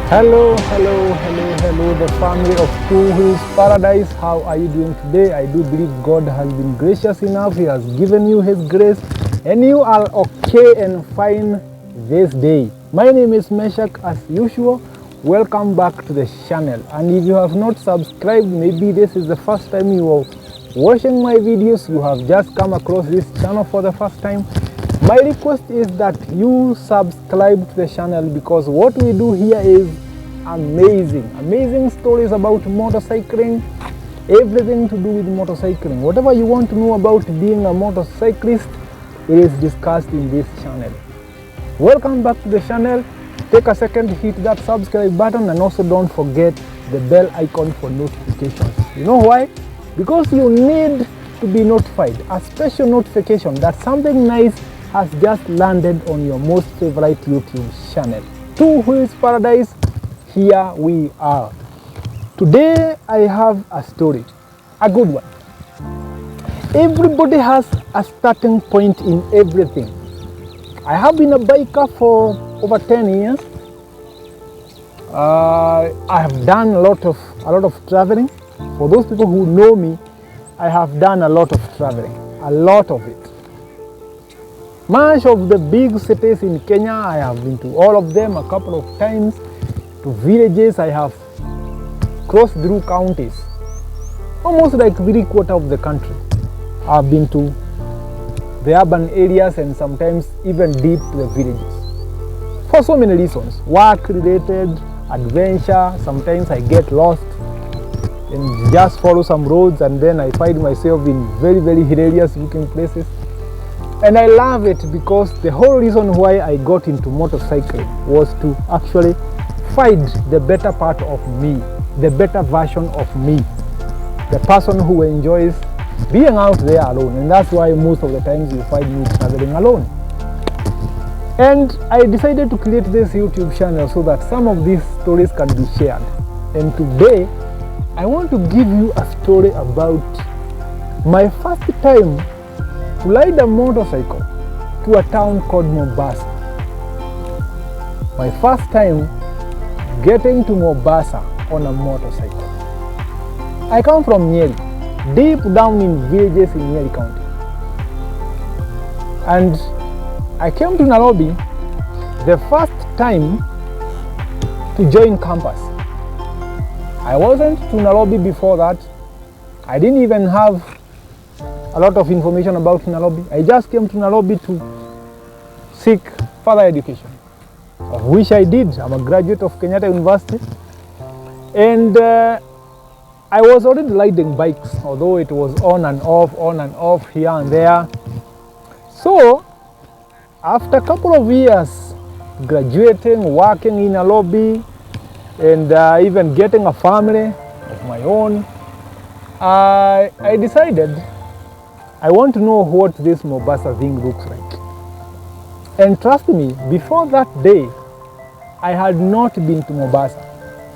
Hello, the family of Two Hills Paradise. How are you doing today? I do believe God has been gracious enough. He has given you His grace, and you are okay and fine this day. My name is Meshach as usual. Welcome back to the channel. And if you have not subscribed, maybe this is the first time you are watching my videos, you have just come across this channel for the first time. My request is that you subscribe to the channel, because what we do here is amazing stories about motorcycling, everything to do with motorcycling. Whatever you want to know about being a motorcyclist, it is discussed in this channel. Welcome back to the channel. Take a second, hit that subscribe button, and also don't forget the bell icon for notifications. You know why? Because you need to be notified, a special notification that something nice has just landed on your most favorite YouTube channel. Two Hills Paradise, here we are. Today I have a story, a good one. Everybody has a starting point in everything. I have been a biker for over 10 years. I have done a lot of traveling. For those people who know me, I have done a lot of traveling, a lot of it. Much of the big cities in Kenya, I have been to all of them a couple of times. To villages, I have crossed through counties, almost like 3/4 of the country. I've been to the urban areas and sometimes even deep to the villages. For so many reasons, work related, adventure. Sometimes I get lost and just follow some roads, and then I find myself in very hilarious looking places. And I love it because the whole reason why I got into motorcycling was to actually find the better part of me, the better version of me, the person who enjoys being out there alone. And that's why most of the times you find me traveling alone. And I decided to create this YouTube channel so that some of these stories can be shared. And today I want to give you a story about my first time to ride a motorcycle to a town called Mombasa. My first time getting to Mombasa on a motorcycle. I come from Nyeri, deep down in villages in Nyeri County. And I came to Nairobi the first time to join campus. I wasn't to Nairobi before that. I didn't even have a lot of information about Nairobi. I just came to Nairobi to seek further education, of which I did. I'm a graduate of Kenyatta University, and I was already riding bikes, although it was on and off here and there. So after a couple of years graduating, working in Nairobi, and even getting a family of my own, I decided I want to know what this Mombasa thing looks like. And trust me, before that day, I had not been to Mombasa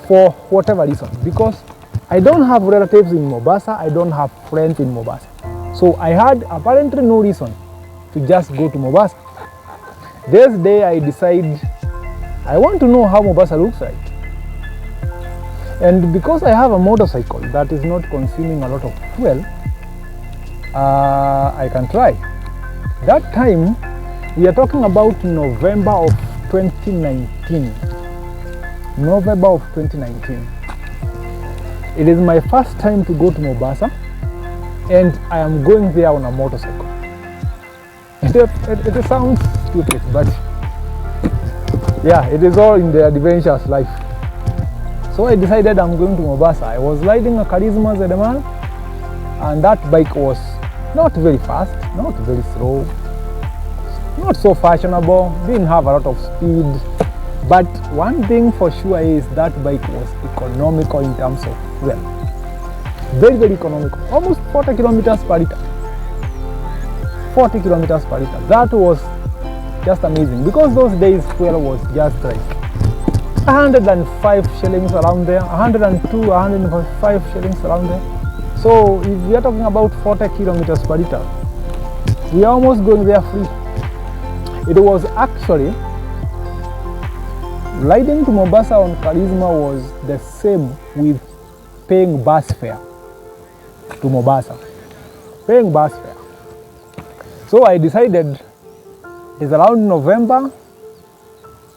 for whatever reason, because I don't have relatives in Mombasa, I don't have friends in Mombasa. So I had apparently no reason to just go to Mombasa. This day I decided I want to know how Mombasa looks like. And because I have a motorcycle that is not consuming a lot of fuel, I can try. That time, we are talking about November of 2019. November of 2019. It is my first time to go to Mombasa, and I am going there on a motorcycle. It sounds stupid, but yeah, it is all in the adventurous life. So I decided I'm going to Mombasa. I was riding a Charisma ZMR, and that bike was not very fast, not very slow, not so fashionable, didn't have a lot of speed. But one thing for sure is that bike was economical in terms of fuel. Very economical, almost 40 kilometers per liter. 40 kilometers per liter. That was just amazing, because those days fuel was just like 105 shillings around there, 102, 105 shillings around there. So if we are talking about 40 kilometers per liter, we are almost going there free. It was actually Riding to Mombasa on Charisma was the same with paying bus fare to Mombasa. Paying bus fare. So I decided it's around November.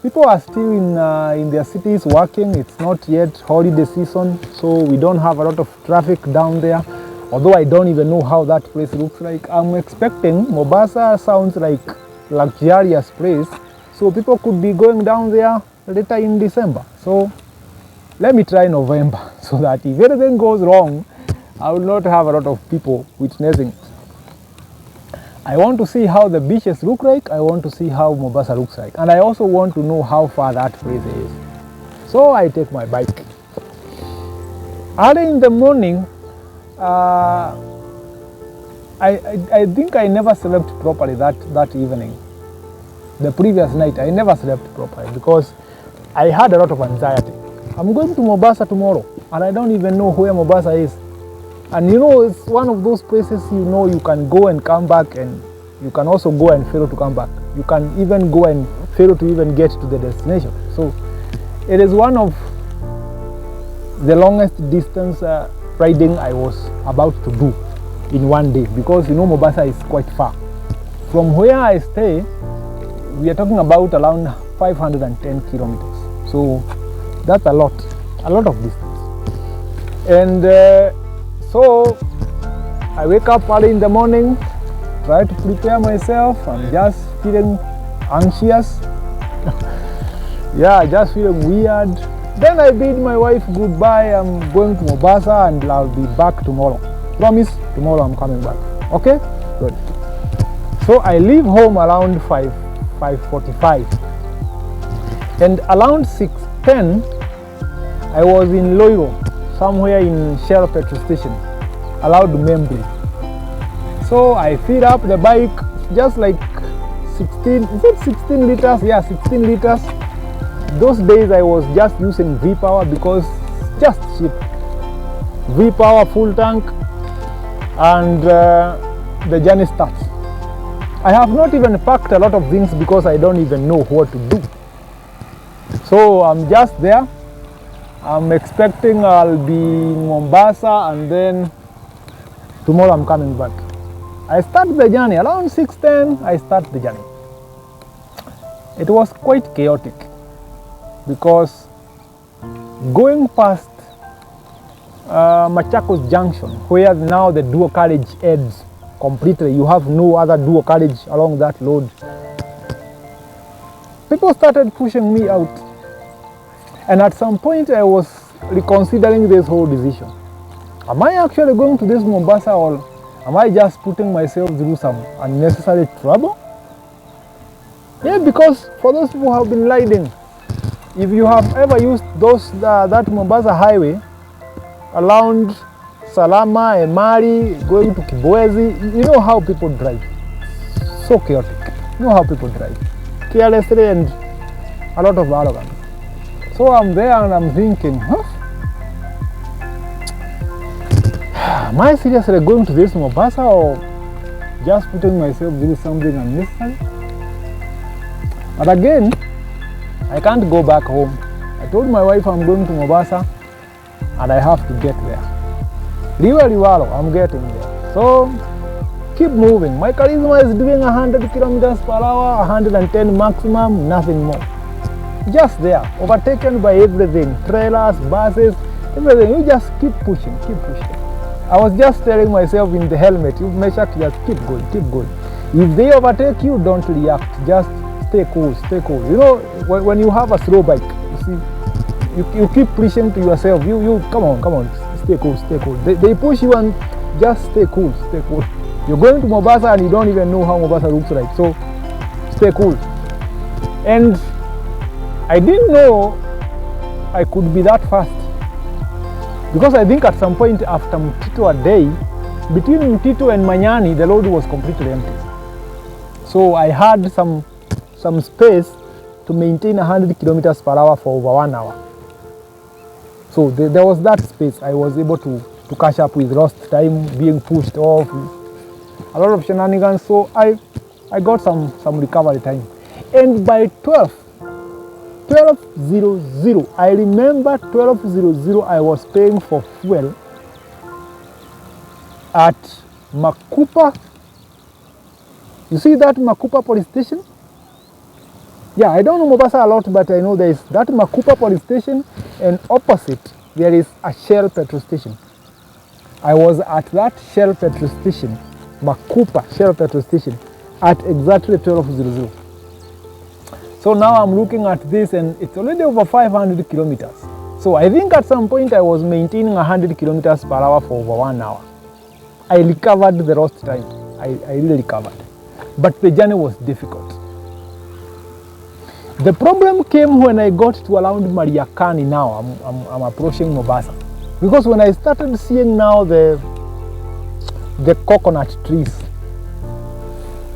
People are still in their cities working. It's not yet holiday season, so we don't have a lot of traffic down there. Although I don't even know how that place looks like. I'm expecting Mombasa sounds like luxurious place, so people could be going down there later in December. So let me try November so that if anything goes wrong, I will not have a lot of people witnessing it. I want to see how the beaches look like. I want to see how Mombasa looks like. And I also want to know how far that place is. So I take my bike. Early in the morning, I think I never slept properly that evening. The previous night, I never slept properly because I had a lot of anxiety. I'm going to Mombasa tomorrow, and I don't even know where Mombasa is. And you know, it's one of those places you can go and come back, and you can also go and fail to come back. You can even go and fail to even get to the destination. So it is one of the longest distance riding I was about to do in one day, because Mombasa is quite far. From where I stay, we are talking about around 510 kilometers. So that's a lot of distance. And so I wake up early in the morning, try to prepare myself. I'm just feeling anxious. Yeah, just feeling weird. Then I bid my wife goodbye. I'm going to Mombasa and I'll be back tomorrow. Promise, tomorrow I'm coming back. Okay? Good. So I leave home around 5:45. And around 6:10, I was in Loiro, somewhere in Shell petrol station, allowed Membri. So I fill up the bike, just like 16 liters? Yeah, 16 liters. Those days I was just using V-Power because it's just cheap. V-Power full tank, and the journey starts. I have not even packed a lot of things because I don't even know what to do. So I'm just there. I'm expecting I'll be in Mombasa, and then tomorrow I'm coming back. I start the journey around 6:10. I start the journey. It was quite chaotic because going past Machakos Junction, where now the dual carriage ends completely, you have no other dual carriage along that road. People started pushing me out, and at some point I was reconsidering this whole decision. Am I actually going to this Mombasa, or am I just putting myself through some unnecessary trouble? Yeah, because for those people who have been riding, if you have ever used that Mombasa highway around Salama, Emari, going to Kibwezi, you know how people drive. So chaotic. You know how people drive. Carelessly and a lot of arrogance. So I'm there and I'm thinking, am I seriously going to this Mombasa, or just putting myself through something unnecessary? But again, I can't go back home. I told my wife I'm going to Mombasa and I have to get there. Liwalo, I'm getting there. So keep moving. My Charisma is doing 100 kilometers per hour, 110 maximum, nothing more. Just there, overtaken by everything, trailers, buses, everything. You just keep pushing, keep pushing. I was just telling myself in the helmet, you measure, just keep going, keep going. If they overtake you, don't react. Just stay cool, stay cool. You know, when you have a slow bike, you see, you keep preaching to yourself. You come on, stay cool, stay cool. They push you and just stay cool, stay cool. You're going to Mombasa and you don't even know how Mombasa looks like. So stay cool. And I didn't know I could be that fast, because I think at some point after Mtito a day, between Mtito and Manyani, the road was completely empty. So I had some space to maintain 100 kilometers per hour for over 1 hour. So there was that space. I was able to catch up with lost time, being pushed off, a lot of shenanigans. So I got some recovery time. And by 12, 1200. I remember 1200 I was paying for fuel at Makupa. You see that Makupa police station? Yeah, I don't know Mombasa a lot, but I know there is that Makupa police station, and opposite there is a Shell petrol station. I was at that Shell petrol station, Makupa Shell petrol station, at exactly 1200. So now I'm looking at this, and it's already over 500 kilometers. So I think at some point I was maintaining 100 kilometers per hour for over 1 hour. I recovered the lost time. I really recovered. But the journey was difficult. The problem came when I got to around Mariakani. Now I'm approaching Mombasa. Because when I started seeing now the coconut trees,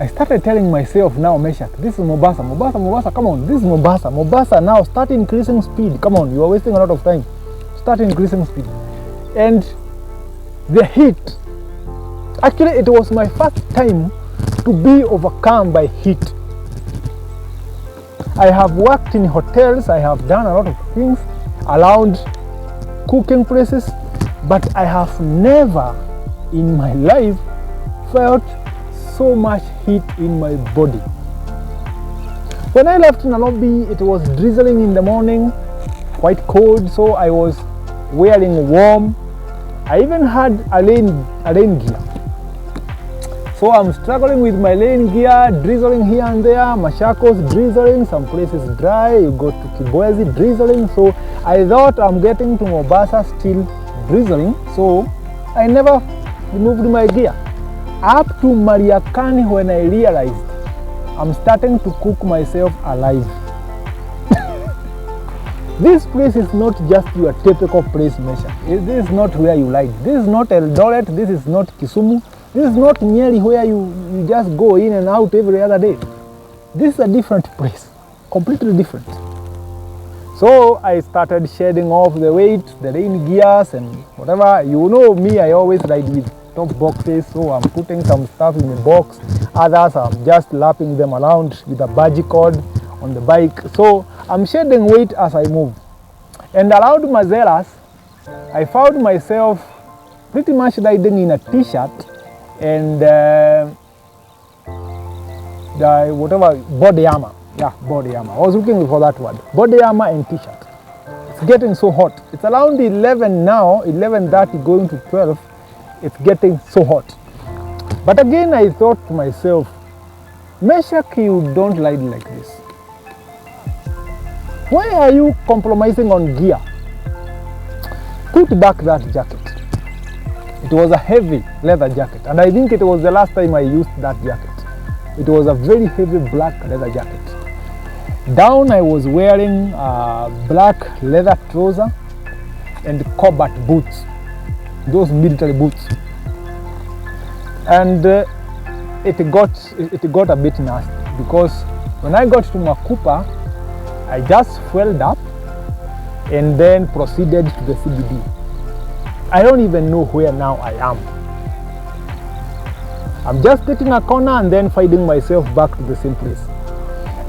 I started telling myself now, Meshach, this is Mombasa, Mombasa, come on, this is Mombasa. Mombasa now, start increasing speed. Come on, you are wasting a lot of time. Start increasing speed. And the heat, actually it was my first time to be overcome by heat. I have worked in hotels, I have done a lot of things around cooking places, but I have never in my life felt so much heat in my body. When I left Nairobi, it was drizzling in the morning, quite cold, so I was wearing warm. I even had a rain gear. So I'm struggling with my rain gear, drizzling here and there, Machakos drizzling, some places dry, you go to Kibwezi drizzling. So I thought I'm getting to Mombasa still drizzling, so I never removed my gear. Up to Mariakani when I realized I'm starting to cook myself alive. This place is not just your typical place, Mesha. This is not where you like. This is not Eldoret, this is not Kisumu. This is not Nyeri where you just go in and out every other day. This is a different place, completely different. So I started shedding off the weight, the rain gears and whatever. You know me, I always ride with top boxes, so I'm putting some stuff in the box. Others I'm just lapping them around with a bungee cord on the bike. So I'm shedding weight as I move. And around Mazeras, I found myself pretty much riding in a t-shirt and whatever, body armor. Yeah, body armor. I was looking for that word. Body armor and t-shirt. It's getting so hot. It's around 11 now, 11:30 going to 12. It's getting so hot. But again, I thought to myself, Meshach, you don't ride like this. Why are you compromising on gear? Put back that jacket. It was a heavy leather jacket, and I think it was the last time I used that jacket. It was a very heavy black leather jacket. Down I was wearing black leather trouser and combat boots, those military boots. And it got a bit nasty because when I got to Makupa, I just swelled up and then proceeded to the CBD. I don't even know where now I am. I'm just taking a corner and then finding myself back to the same place.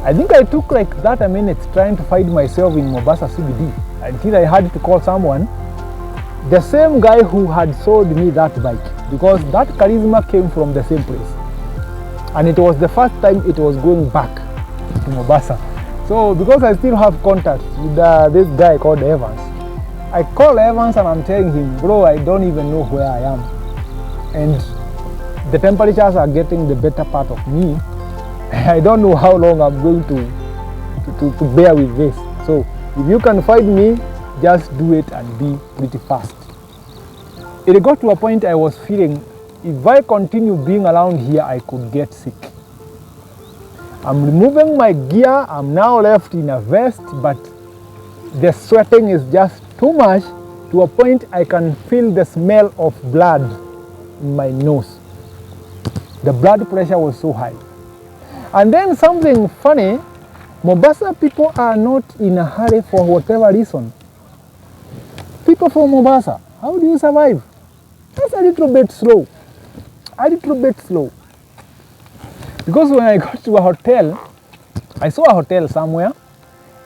I think I took like 30 minutes trying to find myself in Mombasa CBD until I had to call someone, the same guy who had sold me that bike, because that Charisma came from the same place. And it was the first time it was going back to Mombasa. So because I still have contact with this guy called Evans, I call Evans and I'm telling him, bro, I don't even know where I am. And the temperatures are getting the better part of me. I don't know how long I'm going to bear with this. So if you can find me, just do it and be pretty fast. It got to a point I was feeling, if I continue being around here, I could get sick. I'm removing my gear. I'm now left in a vest, but the sweating is just too much to a point I can feel the smell of blood in my nose. The blood pressure was so high. And then something funny, Mombasa people are not in a hurry for whatever reason. People from Mombasa, how do you survive? Just a little bit slow. A little bit slow. Because when I got to a hotel, I saw a hotel somewhere,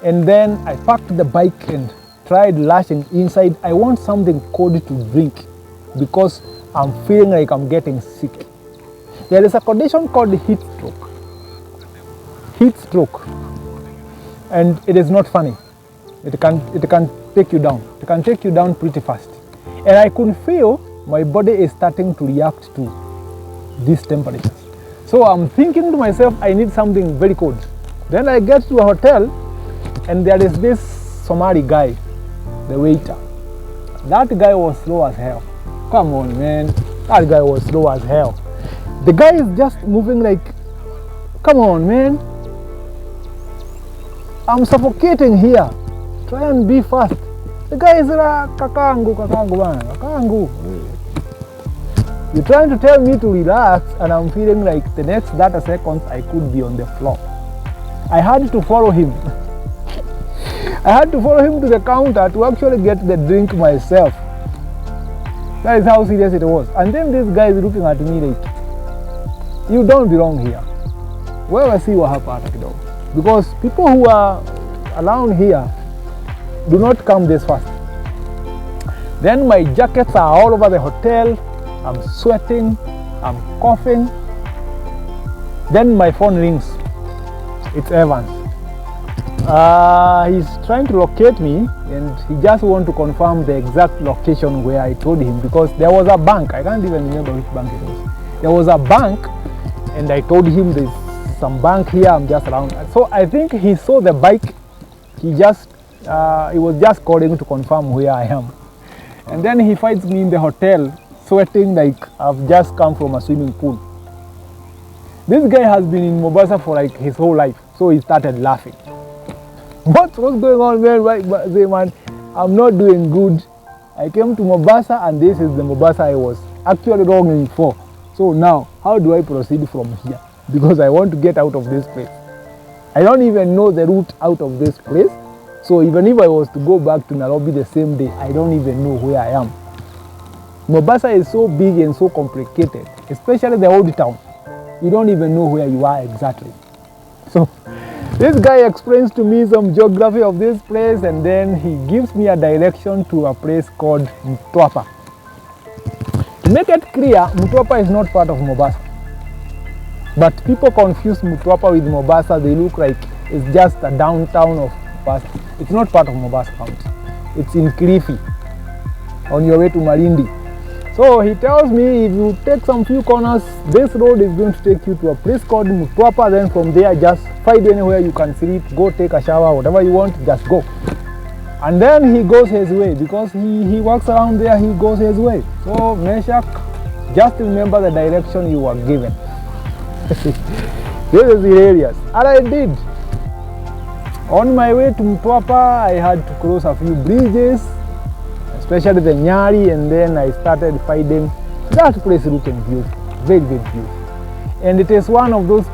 And then I parked the bike and tried lashing inside. I want something cold to drink because I'm feeling like I'm getting sick. There is a condition called heat stroke. Heat stroke. And it is not funny. It can take you down. It can take you down pretty fast. And I could feel my body is starting to react to these temperatures. So I'm thinking to myself, I need something very cold. Then I get to a hotel and there is this Somali guy, the waiter. That guy was slow as hell. Come on, man. That guy was slow as hell. The guy is just moving like, come on, man. I'm suffocating here. Try and be fast. The guy is like, kakangu, man, kakangu. You're trying to tell me to relax and I'm feeling like the next 30 seconds I could be on the floor. I had to follow him. I had to follow him to the counter to actually get the drink myself. That is how serious it was. And then this guy is looking at me like, you don't belong here. Well, see what happened. Because people who are around here do not come this fast. Then my jackets are all over the hotel. I'm sweating, I'm coughing. Then my phone rings. It's Evans. He's trying to locate me and he just wants to confirm the exact location where I told him, because there was a bank. I can't even remember which bank it was. There was a bank and I told him there's some bank here, I'm just around. So I think he saw the bike. He was just calling to confirm where I am. And then he finds me in the hotel, sweating like I've just come from a swimming pool. This guy has been in Mombasa for like his whole life, so he started laughing. What's going on, man? Right, man, I'm not doing good. I came to Mombasa and this is the Mombasa I was actually longing for. So now, how do I proceed from here? Because I want to get out of this place. I don't even know the route out of this place. So even if I was to go back to Nairobi the same day, I don't even know where I am. Mombasa is so big and so complicated, especially the old town. You don't even know where you are exactly. So this guy explains to me some geography of this place and then he gives me a direction to a place called Mtwapa. To make it clear, Mtwapa is not part of Mombasa. But people confuse Mtwapa with Mombasa. They look like it's just a downtown of Mombasa. It's not part of Mombasa County. It's in Kilifi, on your way to Malindi. So he tells me if you take some few corners, this road is going to take you to a place called Mtwapa. Then from there, just find anywhere you can sleep, go take a shower, whatever you want, just go. And then he goes his way because he walks around there, he goes his way. So Meshach, just remember the direction you were given. This is hilarious. And I did. On my way to Mtwapa, I had to cross a few bridges, especially the Nyali, and then I started finding that place looking beautiful, very, very beautiful. And it is one of those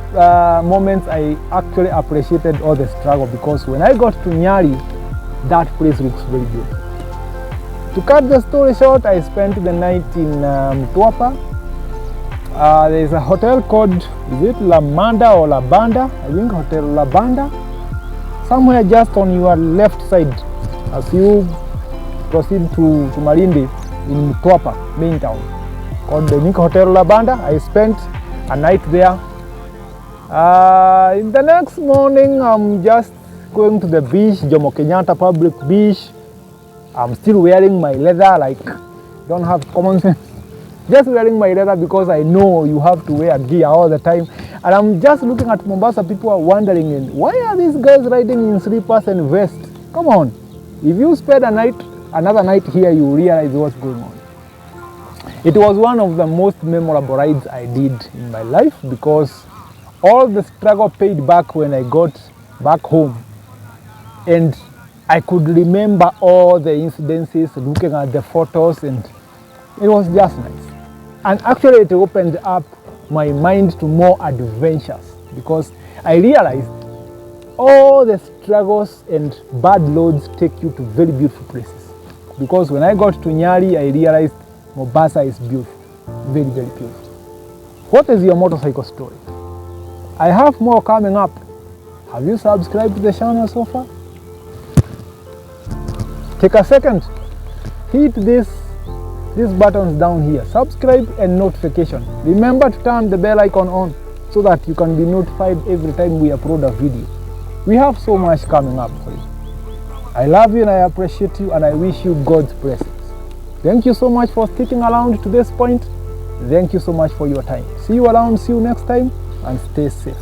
moments I actually appreciated all the struggle, because when I got to Nyali, that place looks very beautiful. To cut the story short, I spent the night in Mtwapa. There is a hotel called, is it Lamanda or Labanda? I think Hotel Labanda. Somewhere just on your left side as you proceed to Malindi in Mtwapa, main town, called the Hotel Labanda. I spent a night there. In the next morning, I'm just going to the beach, Jomo Kenyatta Public Beach. I'm still wearing my leather, like don't have common sense. Just wearing my leather because I know you have to wear gear all the time. And I'm just looking at Mombasa, people are wondering, why are these guys riding in slippers and vests? Come on, if you spend another night here, you realize what's going on. It was one of the most memorable rides I did in my life, because all the struggle paid back when I got back home. And I could remember all the incidences, looking at the photos, and it was just nice. And actually it opened up my mind to more adventures, because I realized all the struggles and bad roads take you to very beautiful places. Because when I got to Nyali, I realized Mombasa is beautiful, very, very beautiful. What is your motorcycle story? I have more coming up. Have you subscribed to the channel so far? take a second, hit these buttons down here, subscribe and notification. Remember to turn the bell icon on so that you can be notified every time we upload a video. We have so much coming up for you. I love you and I appreciate you, and I wish you God's blessings. Thank you so much for sticking around to this point. Thank you so much for your time. See you around, see you next time, and stay safe.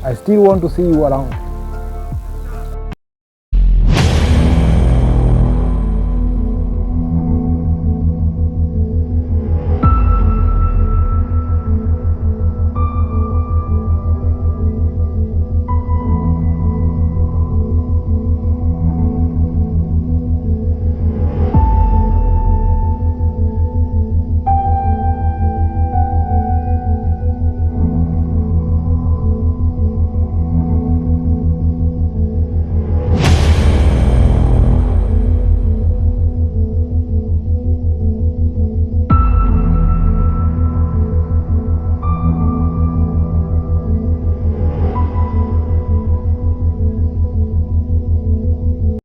I still want to see you around.